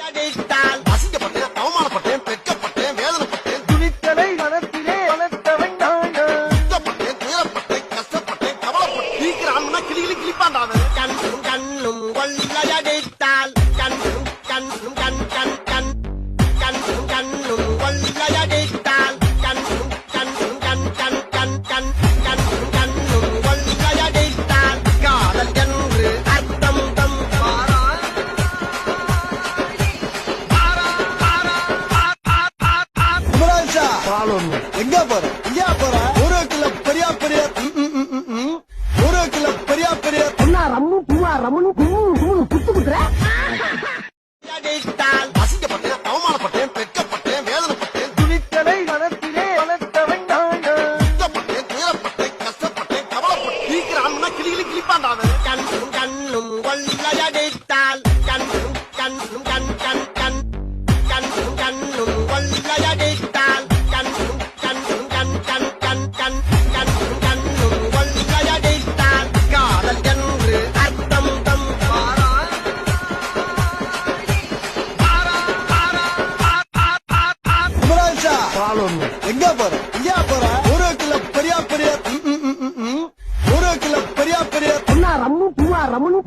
அடித்தால் அசிங்கப்பட்டேன், அவமானப்பட்டேன், வெட்கப்பட்டேன், வேதனைப்பட்டேன், துணித்தலை மனத்திலே வளர்த்த வேண்டாம், துக்கப்பட்டேன், துயரப்பட்டேன், கஷ்டப்பட்டேன், கவலைப்பட்டேன், சீக்கிரம் கிளி கிளிப்பாண்டாவே கண்ணும் கண்ணும் கொள்ளையடித்தால் கண்ணும் கண்ணும் கண் கண் கண் கண்ணும் கண்ணும் கொள்ளையடித்தால் கண்ணும் கண்ணும் கண் கண் கண் கண் கண்ணும் கண்ணும் கொள்ளையடித்தால் காதல் என்று அர்த்தம் தம் எங்க போற இந்தியா போற ஒரு கிலோ பெரியா பெரிய ஒரு கிலோ பெரியா பெரிய ரம்மு பூவா ரம்மனு குத்து குத்துற அடித்தால் அசிங்கப்பட்டேன், அவமானப்பட்டேன், வெட்கப்பட்டேன், வேதனைப்பட்டேன், துணித்தலை மனத்திலே வளர்த்த வேண்டாம், துக்கப்பட்டேன், துயரப்பட்டேன், கஷ்டப்பட்டேன், கவலைப்பட்டேன், சீக்கிரம் கிளி கிளிப்பாண்டாவே கண்ணும் கண்ணும் கொள்ளையடித்தால் கண்ணும் கண்ணும் கண் கண் கண் கண்ணும் கண்ணும் கொள்ளையடித்தால் கண்ணும் கண்ணும் கண் கண் கண் கண் கண்ணும் கண்ணும் கொள்ளையடித்தால் காதல் என்று அர்த்தம் தம் எங்க போற இந்தியா போற ஒரு கிலோ பெரியா பெரிய ஒரு கிலோ பெரியா பெரிய ரம்மு பூவா ரம்மனு